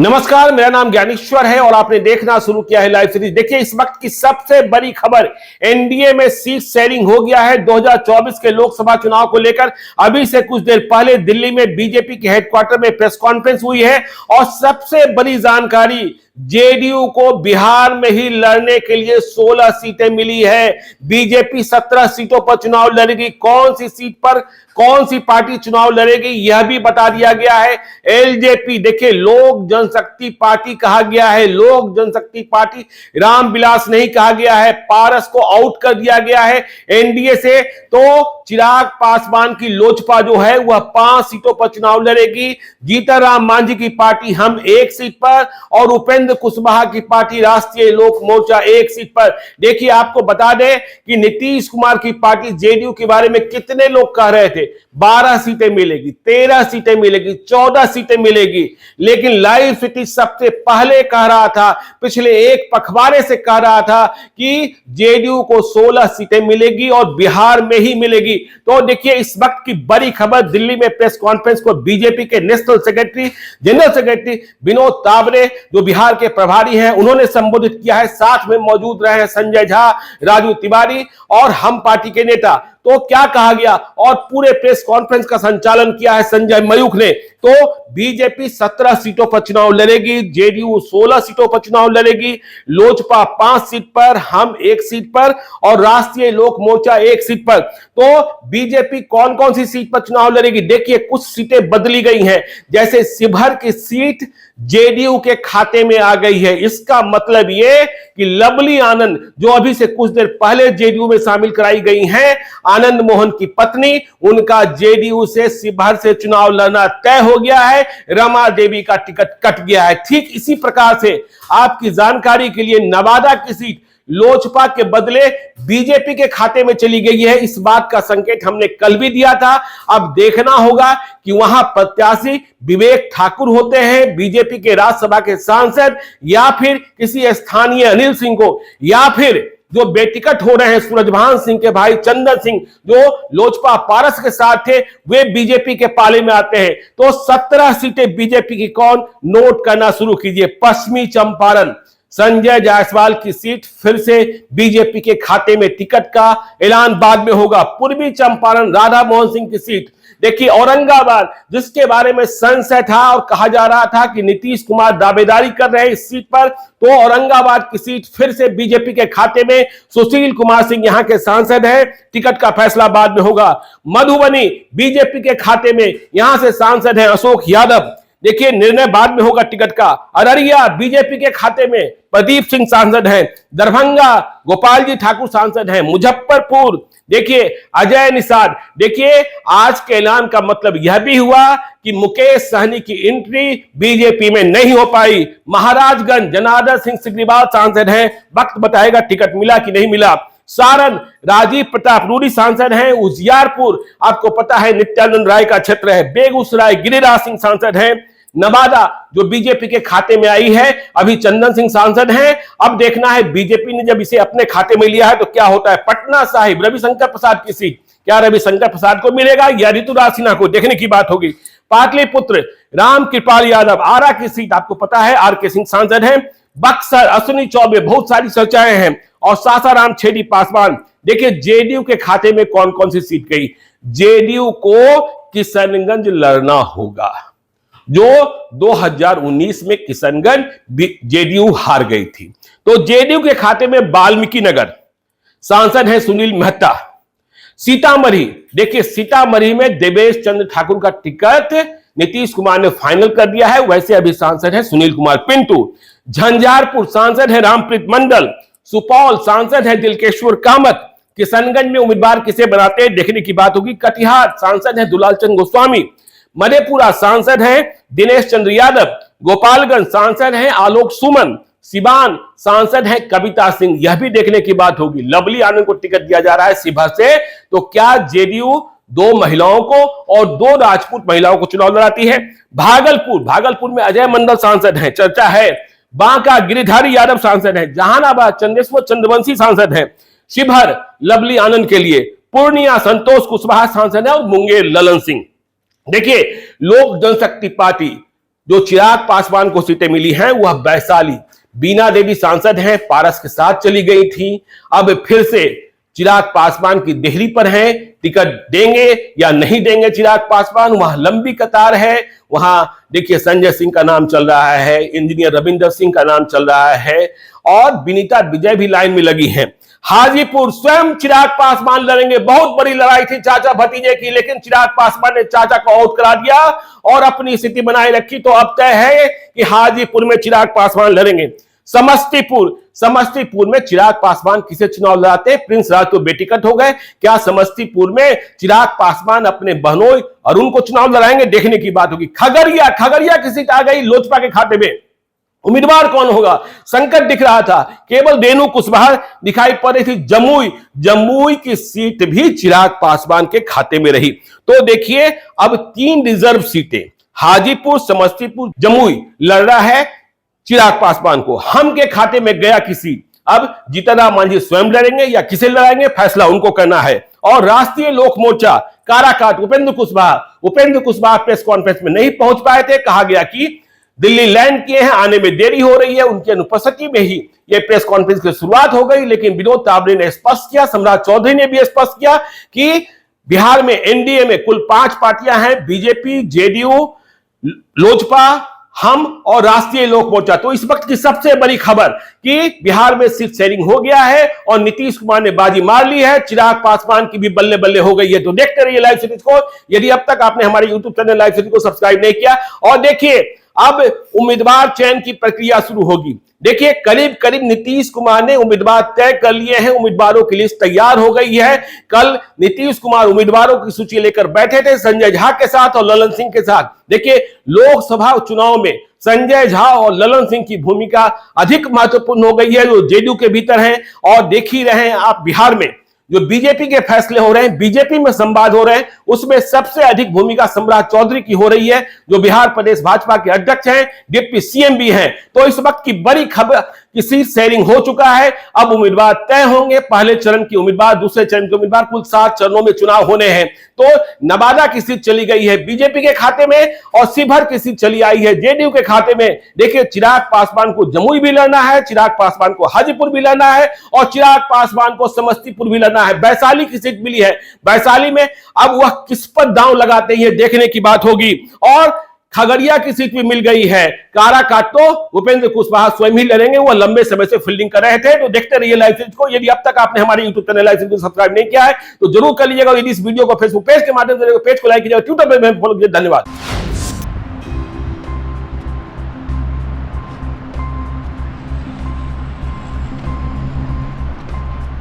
नमस्कार, मेरा नाम ज्ञानेश्वर है और आपने देखना शुरू किया है लाइव सीरीज। देखिए, इस वक्त की सबसे बड़ी खबर, एनडीए में सीट शेयरिंग हो गया है 2024 के लोकसभा चुनाव को लेकर। अभी से कुछ देर पहले दिल्ली में बीजेपी के हेडक्वार्टर में प्रेस कॉन्फ्रेंस हुई है और सबसे बड़ी जानकारी, जेडीयू को बिहार में ही लड़ने के लिए 16 सीटें मिली है। बीजेपी 17 सीटों पर चुनाव लड़ेगी। कौन सी सीट पर कौन सी पार्टी चुनाव लड़ेगी यह भी बता दिया गया है। एलजेपी, देखिए, लोक जनशक्ति पार्टी कहा गया है। लोक जनशक्ति पार्टी, रामविलास नहीं कहा गया है। पारस को आउट कर दिया गया है एनडीए से। तो चिराग पासवान की लोजपा जो है वह 5 सीटों पर चुनाव लड़ेगी। जीतनराम मांझी की पार्टी हम 1 सीट पर और उपेंद्र कुशवाहा की पार्टी राष्ट्रीय लोक मोर्चा 1 सीट पर। देखिए, आपको बता दें कि नीतीश कुमार की पार्टी जेडीयू के बारे में कितने लोग कह रहे थे 12 सीटें मिलेगी, 13 सीटें मिलेगी, 14 सीटें मिलेगी, लेकिन लाइव सिटी सबसे पहले कह रहा था, पिछले एक पखवाड़े से कह रहा था कि जेडीयू को 16 सीटें मिलेगी और बिहार में ही मिलेगी। तो देखिए, इस वक्त की बड़ी खबर, दिल्ली में प्रेस कॉन्फ्रेंस को बीजेपी के national secretary, general secretary Vinod Taware, जो बिहार के प्रभारी हैं, उन्होंने संबोधित किया है। साथ में मौजूद रहे हैं संजय झा, राजू तिवारी और हम पार्टी के नेता। तो क्या कहा गया और पूरे प्रेस कॉन्फ्रेंस का संचालन किया है संजय मयूख ने। तो बीजेपी 17 सीटों पर चुनाव लड़ेगी, जेडीयू 16 सीटों पर चुनाव लड़ेगी, लोजपा 5 सीट पर, हम 1 सीट पर और राष्ट्रीय लोक मोर्चा 1 सीट पर। तो बीजेपी कौन कौन सी सीट पर चुनाव लड़ेगी, देखिए, कुछ सीटें बदली गई हैं। जैसे शिवहर की सीट जेडीयू के खाते में आ गई है। इसका मतलब यह कि लवली आनंद, जो अभी से कुछ देर पहले जेडीयू में शामिल कराई गई हैं, आनंद मोहन की पत्नी, उनका जेडीयू से शिवहर से चुनाव लड़ना तय हो गया है। रमा देवी का टिकट कट गया है। ठीक इसी प्रकार से आपकी जानकारी के लिए नवादा की सीट लोजपा के बदले बीजेपी के खाते में चली गई है। इस बात का संकेत हमने कल भी दिया था। अब देखना होगा कि वहां प्रत्याशी विवेक ठाकुर होते हैं, बीजेपी के राज्यसभा के सांसद, या फिर किसी स्थानीय अनिल सिंह को, या फिर जो बेटिकट हो रहे हैं सूरजभान सिंह के भाई चंदन सिंह, जो लोजपा पारस के साथ थे, वे बीजेपी के पाले में आते हैं। तो 17 सीटें बीजेपी की कौन, नोट करना शुरू कीजिए। पश्चिमी चंपारण, संजय जायसवाल की सीट फिर से बीजेपी के खाते में, टिकट का ऐलान बाद में होगा। पूर्वी चंपारण, राधा मोहन सिंह की सीट। देखिए, औरंगाबाद, जिसके बारे में संशय था और कहा जा रहा था कि नीतीश कुमार दावेदारी कर रहे हैं इस सीट पर, तो औरंगाबाद की सीट फिर से बीजेपी के खाते में। सुशील कुमार सिंह यहां के सांसद हैं, टिकट का फैसला बाद में होगा। मधुबनी बीजेपी के खाते में, यहां से सांसद हैं अशोक यादव, देखिए, निर्णय बाद में होगा टिकट का। अररिया बीजेपी के खाते में प्रदीप सिंह सांसद हैं। दरभंगा गोपाल जी ठाकुर सांसद हैं। मुजफ्फरपुर, देखिए, अजय निषाद। देखिए, आज के ऐलान का मतलब यह भी हुआ कि मुकेश सहनी की एंट्री बीजेपी में नहीं हो पाई। महाराजगंज जनार्दन सिंह सिग्रीवाल सांसद हैं, वक्त बताएगा टिकट मिला कि नहीं मिला। सारण राजीव प्रताप रूडी सांसद हैं। उजियारपुर, आपको पता है, नित्यानंद राय का क्षेत्र है। बेगूसराय गिरिराज सिंह सांसद हैं। नवादा, जो बीजेपी के खाते में आई है, अभी चंदन सिंह सांसद हैं। अब देखना है बीजेपी ने जब इसे अपने खाते में लिया है तो क्या होता है। पटना साहिब रविशंकर प्रसाद की सीट, क्या रविशंकर प्रसाद को मिलेगा या ऋतुराज सिन्हा को, देखने की बात होगी। पाटलिपुत्र रामकृपाल यादव, आरा की सीट आपको पता है, आर के सिंह सांसद हैं। बक्सर अश्विनी चौबे, बहुत सारी चर्चाएं हैं। और सासाराम छेदी पासवान। देखिए, जेडीयू के खाते में कौन कौन सी सीट गई। जेडीयू को किशनगंज लड़ना होगा, जो 2019 में किशनगंज जेडीयू हार गई थी। तो जेडीयू के खाते में वाल्मीकि नगर, सांसद है सुनील मेहता। सीतामढ़ी, देखिए, सीतामढ़ी में देवेश चंद्र ठाकुर का टिकट नीतीश कुमार ने फाइनल कर दिया है, वैसे अभी सांसद है सुनील कुमार पिंटू। झंझारपुर सांसद है रामप्रीत मंडल। सुपौल सांसद है दिलकेश्वर कामत। किशनगंज में उम्मीदवार किसे बनाते हैं, देखने की बात होगी। कटिहार सांसद है दुलाल चंद गोस्वामी। मधेपुरा सांसद है दिनेश चंद्र यादव। गोपालगंज सांसद है आलोक सुमन। सिवान सांसद है कविता सिंह, यह भी देखने की बात होगी। लवली आनंद को टिकट दिया जा रहा है शिवहर से, तो क्या जेडीयू 2 महिलाओं को और 2 राजपूत महिलाओं को चुनाव लड़ाती है। भागलपुर में अजय मंडल सांसद हैं, चर्चा है। बांका गिरिधारी यादव सांसद हैं। जहानाबाद चंद्रेश्वर चंद्रवंशी सांसद हैं। शिवहर लवली आनंद के लिए। पूर्णिया संतोष कुशवाहा सांसद है और मुंगेर ललन सिंह। देखिए, लोक जनशक्ति पार्टी जो चिराग पासवान को सीटें मिली हैं वह वैशाली, बीना देवी सांसद हैं, पारस के साथ चली गई थी। अब फिर से चिराग पासवान की देहरी पर हैं, टिकट देंगे या नहीं देंगे चिराग पासवान, वहां लंबी कतार है। वहां देखिए संजय सिंह का नाम चल रहा है, इंजीनियर रविंदर सिंह का नाम चल रहा है और विनीता विजय भी लाइन में लगी हैं। हाजीपुर स्वयं चिराग पासवान लड़ेंगे। बहुत बड़ी लड़ाई थी चाचा भतीजे की, लेकिन चिराग पासवान ने चाचा को आउट करा दिया और अपनी स्थिति बनाए रखी। तो अब तय है कि हाजीपुर में चिराग पासवान लड़ेंगे। समस्तीपुर में चिराग पासवान किसे चुनाव लड़ाते? प्रिंस राज तो बेटिकट हो गए। क्या समस्तीपुर में चिराग पासवान अपने बहनोई अरुण को चुनाव लड़ाएंगे? देखने की बात होगी। खगड़िया की सीट आ गई लोजपा के खाते में। उम्मीदवार कौन होगा? संकट दिख रहा था, केवल रेणु कुशवाहा दिखाई पड़ रही थी। जमुई की सीट भी चिराग पासवान के खाते में रही। तो देखिए अब 3 रिजर्व सीटें हाजीपुर, समस्तीपुर, जमुई लड़ रहा है चिराग पासवान को। हम के खाते में गया की सीट अब जीतन राम मांझी स्वयं लड़ेंगे या किसे लड़ाएंगे, फैसला उनको करना है। और राष्ट्रीय लोक मोर्चा काराकाट उपेंद्र कुशवाहा प्रेस कॉन्फ्रेंस में नहीं पहुंच पाए थे। कहा गया कि दिल्ली लैंड किए हैं, आने में देरी हो रही है। उनकी अनुपस्थिति में ही यह प्रेस कॉन्फ्रेंस की शुरुआत हो गई। लेकिन विनोद तावड़े ने स्पष्ट किया, सम्राट चौधरी ने भी स्पष्ट किया कि बिहार में एनडीए में कुल 5 पार्टियां हैं, बीजेपी, जेडीयू, लोजपा, हम और राष्ट्रीय लोक मोर्चा। तो इस वक्त की सबसे बड़ी खबर कि बिहार में सीट शेयरिंग हो गया है और नीतीश कुमार ने बाजी मार ली है। चिराग पासवान की भी बल्ले बल्ले हो गई है। तो देखते रहिए लाइव सीरीज को। यदि अब तक आपने हमारे यूट्यूब चैनल लाइव सीरीज को सब्सक्राइब नहीं किया, और देखिए अब उम्मीदवार चयन की प्रक्रिया शुरू होगी। देखिए करीब करीब नीतीश कुमार ने उम्मीदवार तय कर लिए हैं, उम्मीदवारों की लिस्ट तैयार हो गई है। कल नीतीश कुमार उम्मीदवारों की सूची लेकर बैठे थे संजय झा के साथ और ललन सिंह के साथ। देखिए लोकसभा चुनाव में संजय झा और ललन सिंह की भूमिका अधिक महत्वपूर्ण हो गई है, जो जेडीयू के भीतर हैं। और देख ही रहे हैं आप बिहार में जो बीजेपी के फैसले हो रहे हैं, बीजेपी में संवाद हो रहे हैं, उसमें सबसे अधिक भूमिका सम्राट चौधरी की हो रही है, जो बिहार प्रदेश भाजपा के अध्यक्ष हैं, डिप्टी सीएम भी हैं। तो इस वक्त की बड़ी खबर की सीट शेयरिंग हो चुका है। अब उम्मीदवार तय होंगे, पहले चरण की उम्मीदवार, दूसरे चरण के उम्मीदवार, कुल 7 चरणों में चुनाव होने हैं। तो नवादा की सीट चली गई है बीजेपी के खाते में और शिवहर की सीट चली आई है जेडीयू के खाते में। देखिए चिराग पासवान को जमुई भी लड़ना है, चिराग पासवान को हाजीपुर भी लड़ना है और चिराग पासवान को समस्तीपुर भी लड़ना है। वैशाली की सीट मिली है, वैशाली में अब वह किस पर दांव लगाते हैं देखने की बात होगी। और खगड़िया की सीट भी मिल गई है, काराकाट तो उपेंद्र कुशवाहा स्वयं ही लड़ेंगे, वो लंबे समय से फील्डिंग कर रहे थे। तो देखते रहिए लाइव सीरीज को। यदि अब तक आपने हमारे यूट्यूब चैनल लाइव सीरीज को सब्सक्राइब नहीं किया है तो जरूर कर लीजिएगा। यदि इस वीडियो को फेसबुक पेज के माध्यम से पेज को लाइक कीजिएगा, ट्विटर पर फॉलो कीजिए। धन्यवाद।